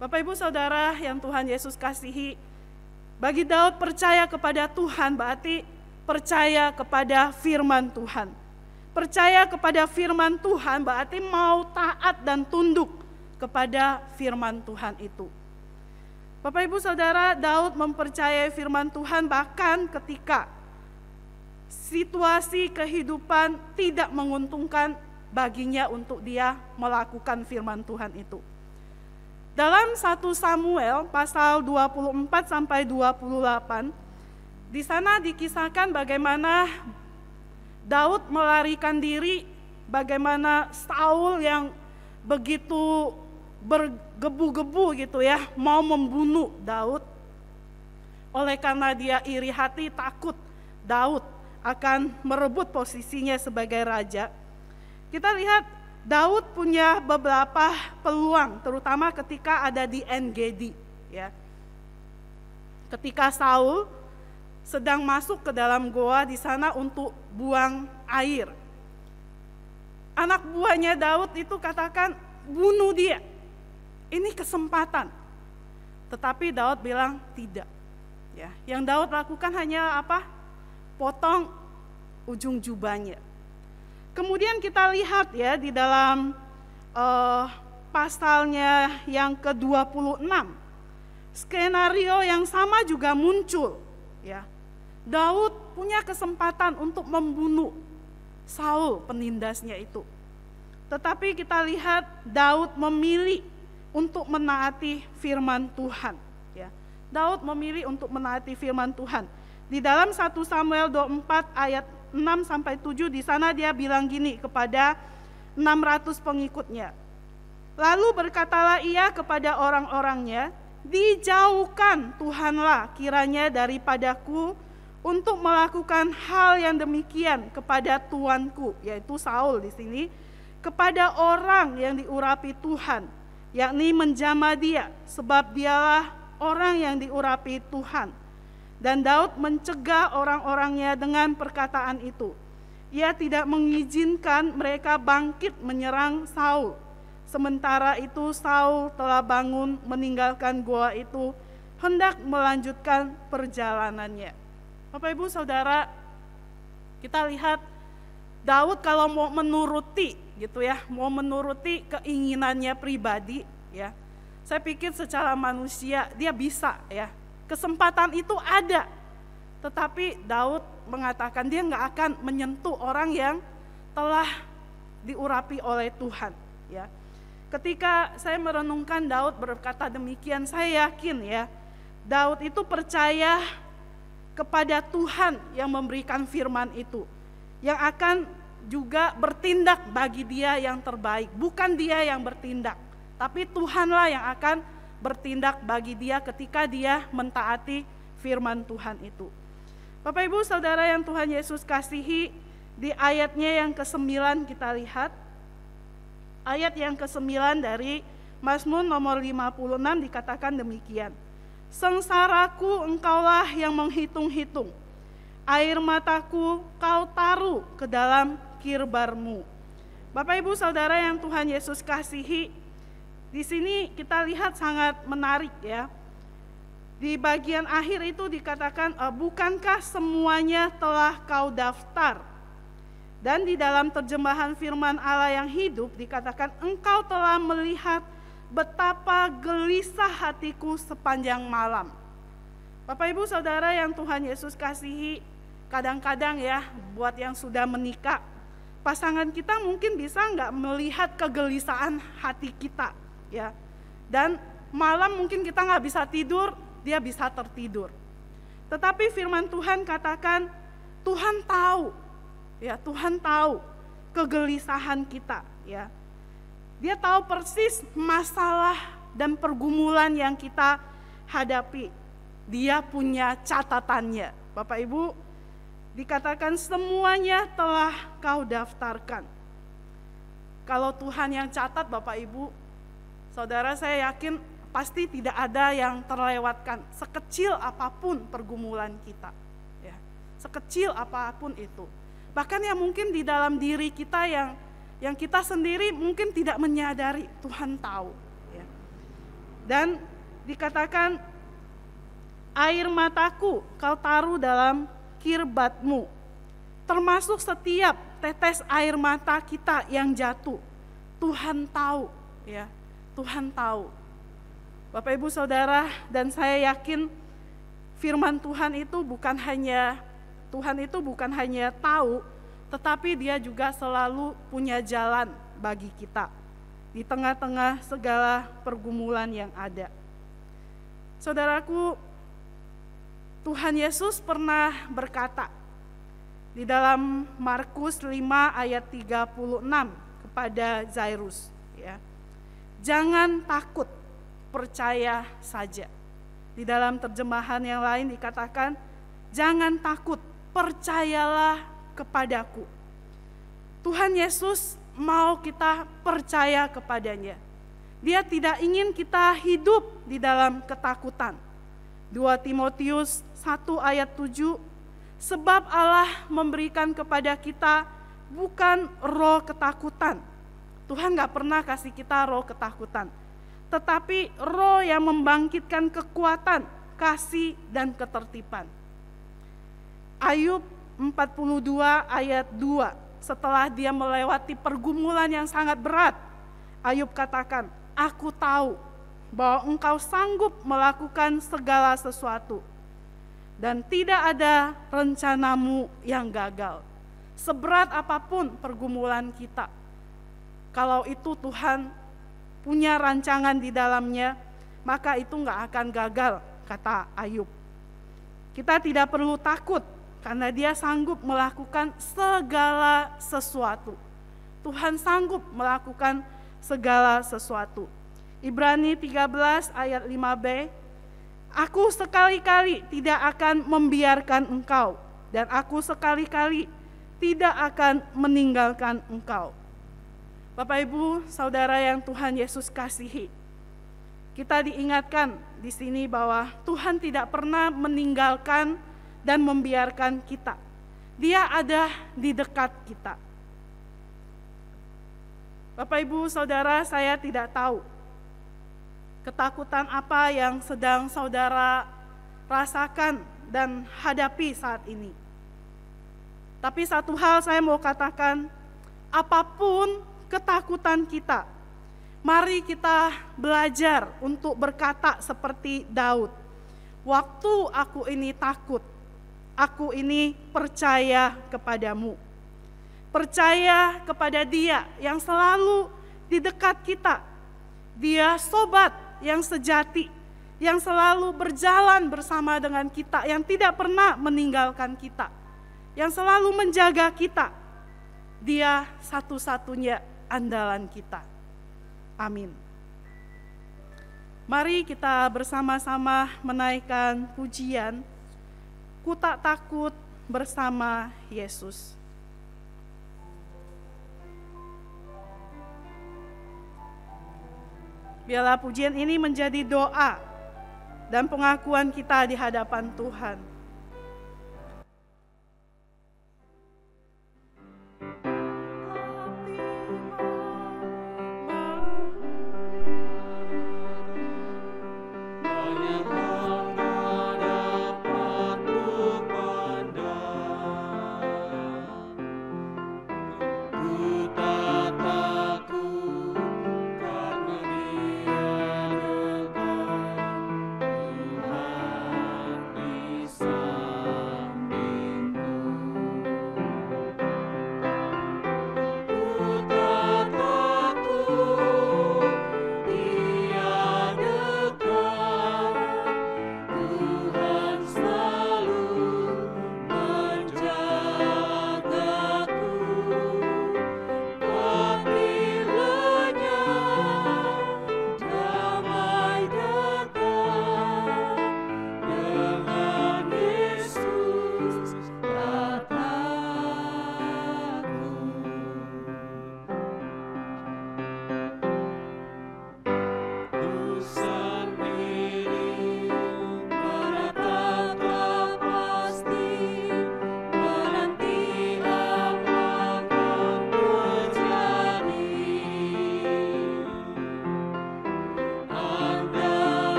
Bapak Ibu Saudara yang Tuhan Yesus kasihi, bagi Daud percaya kepada Tuhan berarti percaya kepada firman Tuhan. Percaya kepada firman Tuhan berarti mau taat dan tunduk kepada firman Tuhan itu. Bapak Ibu Saudara, Daud mempercayai firman Tuhan bahkan ketika situasi kehidupan tidak menguntungkan baginya untuk dia melakukan firman Tuhan itu. Dalam 1 Samuel pasal 24 sampai 28, di sana dikisahkan bagaimana Daud melarikan diri, bagaimana Saul yang begitu bergebu-gebu gitu ya, mau membunuh Daud. Oleh karena dia iri hati, takut Daud akan merebut posisinya sebagai raja. Kita lihat Daud punya beberapa peluang, terutama ketika ada di En-Gedi, ya. Ketika Saul sedang masuk ke dalam goa di sana untuk buang air, anak buahnya Daud itu katakan, bunuh dia, ini kesempatan. Tetapi Daud bilang tidak. Ya, yang Daud lakukan hanya apa? Potong ujung jubahnya. Kemudian kita lihat ya di dalam pasalnya yang ke-26, skenario yang sama juga muncul. Ya, Daud punya kesempatan untuk membunuh Saul penindasnya itu. Tetapi kita lihat Daud memilih untuk menaati firman Tuhan. Ya, Daud memilih untuk menaati firman Tuhan. Di dalam 1 Samuel 24 ayat 6-7 di sana dia bilang gini kepada 600 pengikutnya. Lalu berkatalah ia kepada orang-orangnya, dijauhkan Tuhanlah kiranya daripadaku untuk melakukan hal yang demikian kepada tuanku, yaitu Saul di sini, kepada orang yang diurapi Tuhan, yakni menjamah dia, sebab dialah orang yang diurapi Tuhan. Dan Daud mencegah orang-orangnya dengan perkataan itu. Ia tidak mengizinkan mereka bangkit menyerang Saul. Sementara itu Saul telah bangun meninggalkan goa itu, hendak melanjutkan perjalanannya. Bapak Ibu Saudara, kita lihat Daud kalau mau menuruti gitu ya, mau menuruti keinginannya pribadi ya. Saya pikir secara manusia dia bisa ya. Kesempatan itu ada, tetapi Daud mengatakan dia nggak akan menyentuh orang yang telah diurapi oleh Tuhan. Ya, ketika saya merenungkan Daud berkata demikian, saya yakin ya, Daud itu percaya kepada Tuhan yang memberikan firman itu, yang akan juga bertindak bagi dia yang terbaik. Bukan dia yang bertindak, tapi Tuhanlah yang akan bertindak bagi dia ketika dia mentaati firman Tuhan itu. Bapak Ibu Saudara yang Tuhan Yesus kasihi, di ayatnya yang ke-9 kita lihat, ayat yang ke-9 dari Mazmur nomor 56 dikatakan demikian. Sengsaraku engkaulah yang menghitung-hitung, air mataku kau taruh ke dalam kirbarmu. Bapak Ibu Saudara yang Tuhan Yesus kasihi, di sini kita lihat sangat menarik ya. Di bagian akhir itu dikatakan, bukankah semuanya telah kau daftar? Dan di dalam terjemahan firman Allah yang hidup dikatakan, engkau telah melihat betapa gelisah hatiku sepanjang malam. Bapak Ibu Saudara yang Tuhan Yesus kasihi, kadang-kadang ya buat yang sudah menikah, pasangan kita mungkin bisa nggak melihat kegelisahan hati kita. Ya, dan malam mungkin kita nggak bisa tidur, dia bisa tertidur. Tetapi firman Tuhan katakan, Tuhan tahu, ya Tuhan tahu kegelisahan kita, ya. Dia tahu persis masalah dan pergumulan yang kita hadapi. Dia punya catatannya. Bapak Ibu, dikatakan semuanya telah kau daftarkan. Kalau Tuhan yang catat Bapak Ibu, Saudara, saya yakin pasti tidak ada yang terlewatkan, sekecil apapun pergumulan kita, ya, sekecil apapun itu. Bahkan yang mungkin di dalam diri kita yang kita sendiri mungkin tidak menyadari, Tuhan tahu. Ya. Dan dikatakan, air mataku kau taruh dalam kirbatmu, termasuk setiap tetes air mata kita yang jatuh. Tuhan tahu, ya. Tuhan tahu. Bapak Ibu Saudara, dan saya yakin firman Tuhan itu bukan hanya tahu, tetapi Dia juga selalu punya jalan bagi kita di tengah-tengah segala pergumulan yang ada. Saudaraku, Tuhan Yesus pernah berkata di dalam Markus 5 ayat 36 kepada Zairus, ya, jangan takut, percaya saja. Di dalam terjemahan yang lain dikatakan, jangan takut, percayalah kepadaku. Tuhan Yesus mau kita percaya kepadanya. Dia tidak ingin kita hidup di dalam ketakutan. 2 Timotius 1 ayat 7, sebab Allah memberikan kepada kita bukan roh ketakutan. Tuhan gak pernah kasih kita roh ketakutan, tetapi roh yang membangkitkan kekuatan, kasih, dan ketertiban. Ayub 42 ayat 2, setelah dia melewati pergumulan yang sangat berat, Ayub katakan, aku tahu bahwa engkau sanggup melakukan segala sesuatu, dan tidak ada rencanamu yang gagal. Seberat apapun pergumulan kita, kalau itu Tuhan punya rancangan di dalamnya, maka itu gak akan gagal, kata Ayub. Kita tidak perlu takut, karena Dia sanggup melakukan segala sesuatu. Tuhan sanggup melakukan segala sesuatu. Ibrani 13 ayat 5b, aku sekali-kali tidak akan membiarkan engkau, dan aku sekali-kali tidak akan meninggalkan engkau. Bapak Ibu Saudara yang Tuhan Yesus kasihi, kita diingatkan di sini bahwa Tuhan tidak pernah meninggalkan dan membiarkan kita. Dia ada di dekat kita. Bapak Ibu Saudara, saya tidak tahu ketakutan apa yang sedang saudara rasakan dan hadapi saat ini. Tapi satu hal saya mau katakan, apapun ketakutan kita, mari kita belajar untuk berkata seperti Daud. Waktu aku ini takut, aku ini percaya kepadamu. Percaya kepada Dia yang selalu di dekat kita. Dia sobat yang sejati, yang selalu berjalan bersama dengan kita, yang tidak pernah meninggalkan kita, yang selalu menjaga kita. Dia satu-satunya andalan kita. Amin. Mari kita bersama-sama menaikkan pujian, Ku tak takut bersama Yesus. Biarlah pujian ini menjadi doa dan pengakuan kita di hadapan Tuhan. Bisa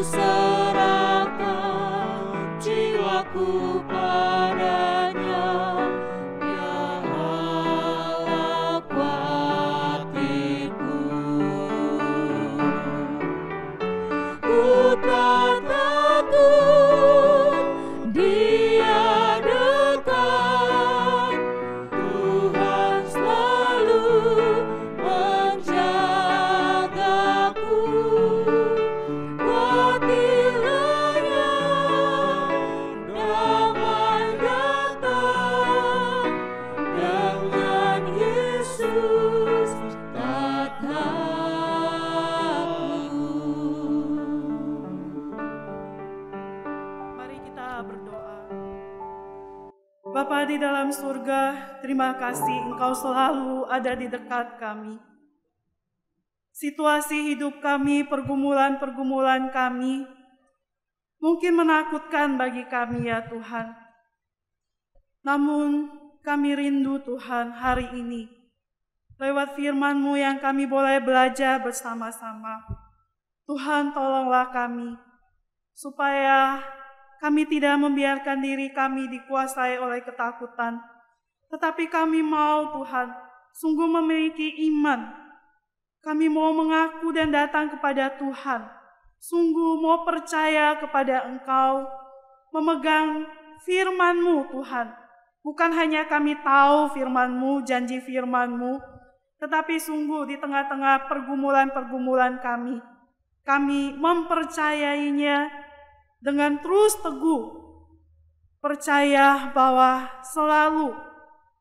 serahkan jiwaku padanya, ya Allah kuatiku. Ku tak takut, Dia dekat, Tuhan selalu menjagaku. Kuatiranya damai datang, dengan Yesus tak takut. Mari kita berdoa. Bapa di dalam surga, terima kasih Engkau selalu ada di dekat kami. Situasi hidup kami, pergumulan-pergumulan kami, mungkin menakutkan bagi kami ya Tuhan. Namun kami rindu Tuhan hari ini, lewat firman-Mu yang kami boleh belajar bersama-sama. Tuhan tolonglah kami, supaya kami tidak membiarkan diri kami dikuasai oleh ketakutan, tetapi kami mau Tuhan sungguh memiliki iman. Kami mau mengaku dan datang kepada Tuhan, sungguh mau percaya kepada Engkau, memegang firman-Mu Tuhan. Bukan hanya kami tahu firman-Mu, janji firman-Mu, tetapi sungguh di tengah-tengah pergumulan-pergumulan kami mempercayainya dengan terus teguh, percaya bahwa selalu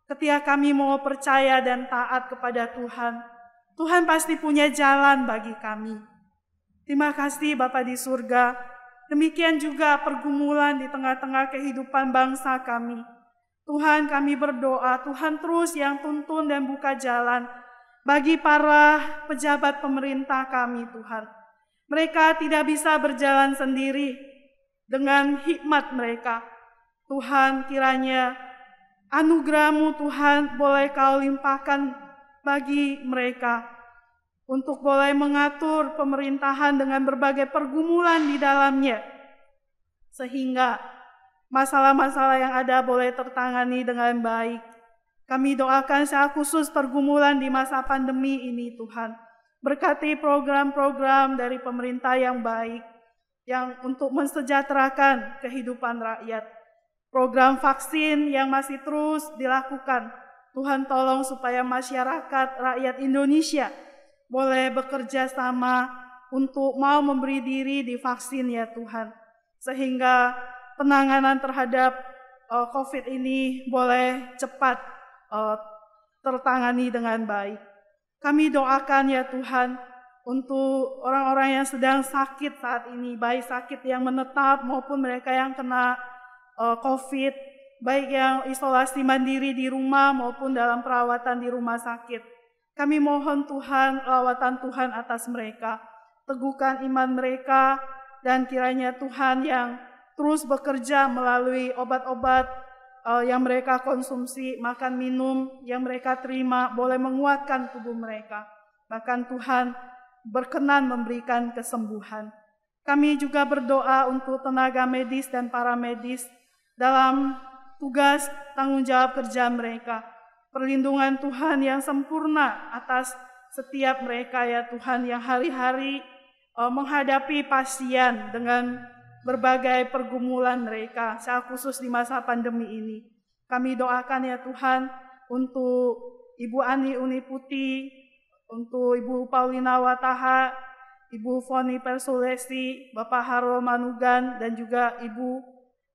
ketika kami mau percaya dan taat kepada Tuhan, Tuhan pasti punya jalan bagi kami. Terima kasih Bapa di surga. Demikian juga pergumulan di tengah-tengah kehidupan bangsa kami. Tuhan, kami berdoa, Tuhan terus yang tuntun dan buka jalan bagi para pejabat pemerintah kami, Tuhan. Mereka tidak bisa berjalan sendiri dengan hikmat mereka. Tuhan, kiranya anugerah-Mu Tuhan boleh Kau limpahkan bagi mereka untuk boleh mengatur pemerintahan dengan berbagai pergumulan di dalamnya, sehingga masalah-masalah yang ada boleh tertangani dengan baik. Kami doakan secara khusus pergumulan di masa pandemi ini Tuhan. Berkati program-program dari pemerintah yang baik, yang untuk mensejahterakan kehidupan rakyat. Program vaksin yang masih terus dilakukan. Tuhan tolong supaya masyarakat, rakyat Indonesia boleh bekerja sama untuk mau memberi diri divaksin ya Tuhan. Sehingga penanganan terhadap COVID ini boleh cepat tertangani dengan baik. Kami doakan ya Tuhan untuk orang-orang yang sedang sakit saat ini, baik sakit yang menetap maupun mereka yang kena COVID, baik yang isolasi mandiri di rumah maupun dalam perawatan di rumah sakit. Kami mohon Tuhan, lawatan Tuhan atas mereka, teguhkan iman mereka, dan kiranya Tuhan yang terus bekerja melalui obat-obat yang mereka konsumsi, makan minum yang mereka terima boleh menguatkan tubuh mereka. Bahkan Tuhan berkenan memberikan kesembuhan. Kami juga berdoa untuk tenaga medis dan para medis dalam tugas tanggung jawab kerja mereka. Perlindungan Tuhan yang sempurna atas setiap mereka ya Tuhan, yang hari-hari menghadapi pasien dengan berbagai pergumulan mereka, secara khusus di masa pandemi ini. Kami doakan ya Tuhan untuk Ibu Ani Uniputi, untuk Ibu Paulina Wataha, Ibu Foni Persulesi, Bapak Harul Manugan, dan juga Ibu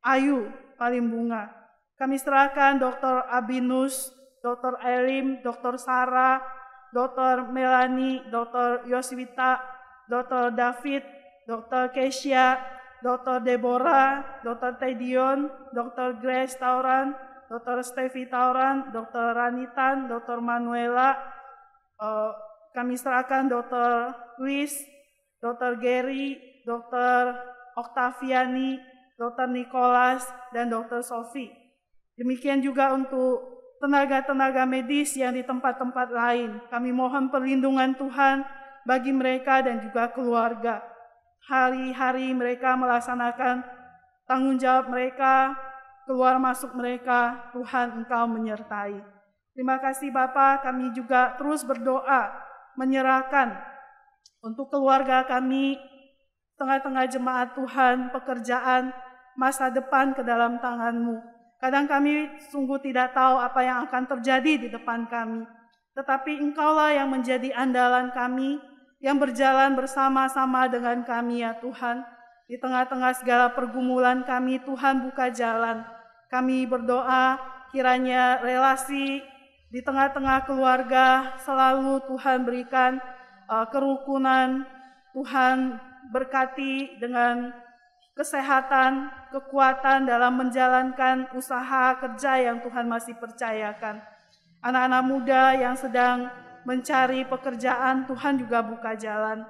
Ayu Palimbunga. Kami serahkan Dr. Abinus, Dr. Elim, Dr. Sarah, Dr. Melani, Dr. Yoswita, Dr. David, Dr. Kesia, Dr. Deborah, Dr. Tedion, Dr. Grace Tauran, Dr. Stevi Tauran, Dr. Ranitan, Dr. Manuela. Kami serahkan Dr. Luis, Dr. Gary, Dr. Oktaviani, Dr. Nicholas, dan Dr. Sophie. Demikian juga untuk tenaga-tenaga medis yang di tempat-tempat lain. Kami mohon perlindungan Tuhan bagi mereka dan juga keluarga. hari-hari mereka melaksanakan tanggung jawab mereka, keluar masuk mereka, Tuhan Engkau menyertai. Terima kasih Bapa, kami juga terus berdoa, menyerahkan untuk keluarga kami, tengah-tengah jemaat Tuhan, pekerjaan, masa depan ke dalam tangan-Mu. Kadang kami sungguh tidak tahu apa yang akan terjadi di depan kami, tetapi Engkaulah yang menjadi andalan kami, yang berjalan bersama-sama dengan kami ya Tuhan. Di tengah-tengah segala pergumulan kami, Tuhan buka jalan. Kami berdoa kiranya relasi di tengah-tengah keluarga selalu Tuhan berikan kerukunan, Tuhan berkati dengan kesehatan, kekuatan dalam menjalankan usaha kerja yang Tuhan masih percayakan. Anak-anak muda yang sedang mencari pekerjaan, Tuhan juga buka jalan,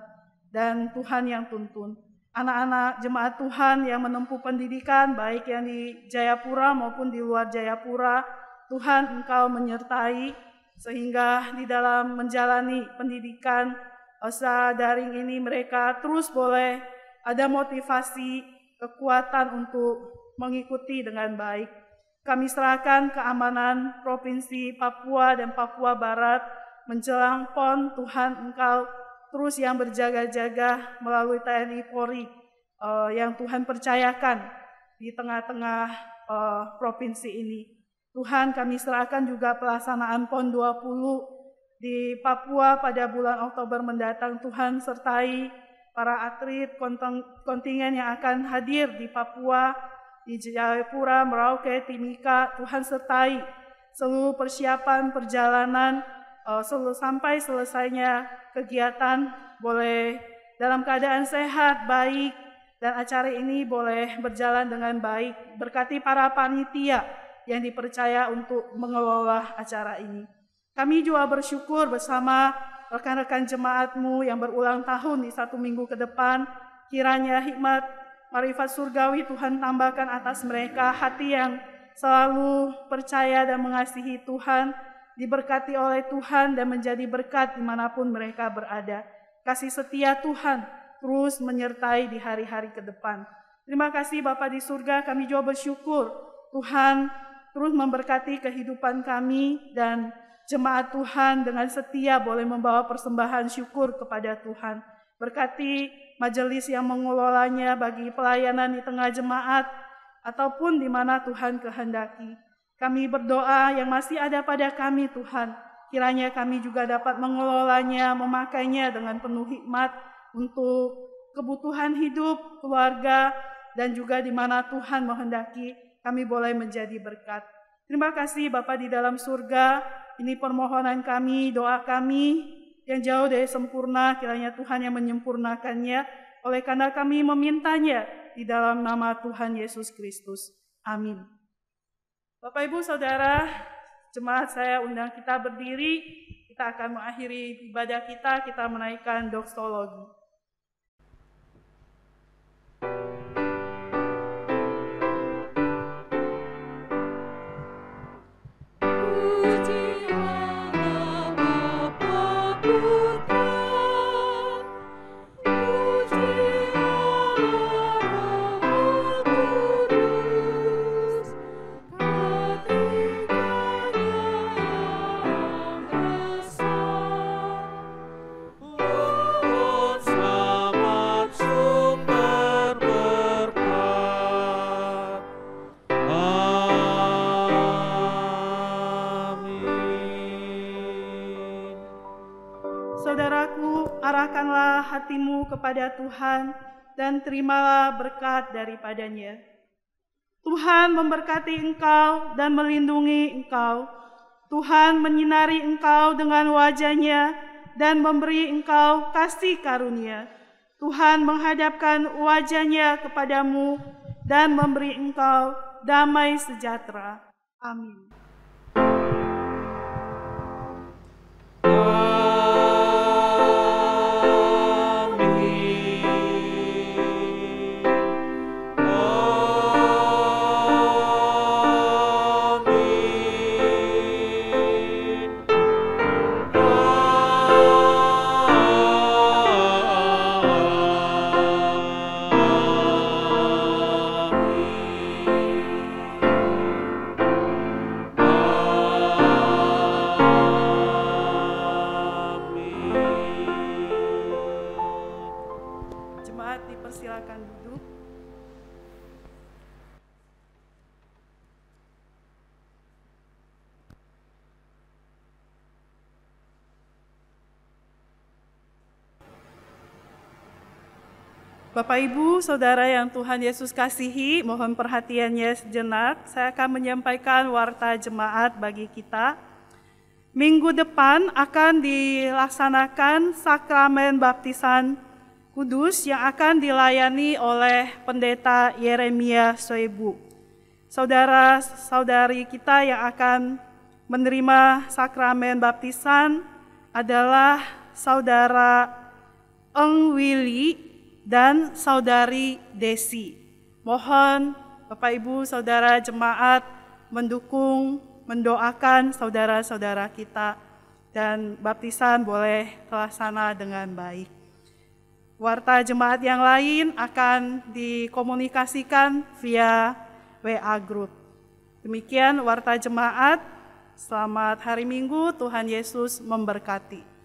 dan Tuhan yang tuntun. Anak-anak jemaat Tuhan yang menempuh pendidikan, baik yang di Jayapura maupun di luar Jayapura, Tuhan Engkau menyertai, sehingga di dalam menjalani pendidikan usaha daring ini mereka terus boleh ada motivasi, kekuatan untuk mengikuti dengan baik. Kami serahkan keamanan Provinsi Papua dan Papua Barat menjelang PON, Tuhan Engkau terus yang berjaga-jaga melalui TNI Polri yang Tuhan percayakan di tengah-tengah provinsi ini. Tuhan, kami serahkan juga pelaksanaan PON 20 di Papua pada bulan Oktober mendatang. Tuhan sertai para atlet kontingen yang akan hadir di Papua, di Jayapura, Merauke, Timika. Tuhan sertai seluruh persiapan perjalanan sampai selesainya kegiatan boleh dalam keadaan sehat, baik, dan acara ini boleh berjalan dengan baik. Berkati para panitia yang dipercaya untuk mengelola acara ini. Kami juga bersyukur bersama rekan-rekan jemaat-Mu yang berulang tahun di 1 minggu ke depan. Kiranya hikmat marifat surgawi Tuhan tambahkan atas mereka hati yang selalu percaya dan mengasihi Tuhan, diberkati oleh Tuhan dan menjadi berkat dimanapun mereka berada. Kasih setia Tuhan terus menyertai di hari-hari ke depan. Terima kasih Bapa di surga, kami juga bersyukur Tuhan terus memberkati kehidupan kami dan jemaat Tuhan dengan setia boleh membawa persembahan syukur kepada Tuhan. Berkati majelis yang mengelolanya bagi pelayanan di tengah jemaat ataupun di mana Tuhan kehendaki. Kami berdoa yang masih ada pada kami Tuhan, kiranya kami juga dapat mengelolanya, memakainya dengan penuh hikmat untuk kebutuhan hidup, keluarga, dan juga di mana Tuhan menghendaki kami boleh menjadi berkat. Terima kasih Bapa di dalam surga, ini permohonan kami, doa kami yang jauh dari sempurna, kiranya Tuhan yang menyempurnakannya, oleh karena kami memintanya di dalam nama Tuhan Yesus Kristus. Amin. Bapak, Ibu, Saudara, jemaat saya undang kita berdiri, kita akan mengakhiri ibadah kita menaikkan doksologi. Hatimu kepada Tuhan dan terimalah berkat daripadanya. Tuhan memberkati engkau dan melindungi engkau. Tuhan menyinari engkau dengan wajah-Nya dan memberi engkau kasih karunia. Tuhan menghadapkan wajah-Nya kepadamu dan memberi engkau damai sejahtera. Amin. dipersilakan duduk. Bapak, Ibu, Saudara yang Tuhan Yesus kasihi, mohon perhatiannya sejenak. Saya akan menyampaikan warta jemaat bagi kita. Minggu depan akan dilaksanakan sakramen baptisan kudus yang akan dilayani oleh Pendeta Yeremia Soebu. Saudara-saudari kita yang akan menerima sakramen baptisan adalah Saudara Eng Willy dan Saudari Desi. Mohon Bapak Ibu Saudara jemaat mendukung, mendoakan saudara-saudara kita dan baptisan boleh terlaksana dengan baik. Warta jemaat yang lain akan dikomunikasikan via WA Group. Demikian warta jemaat. Selamat hari Minggu, Tuhan Yesus memberkati.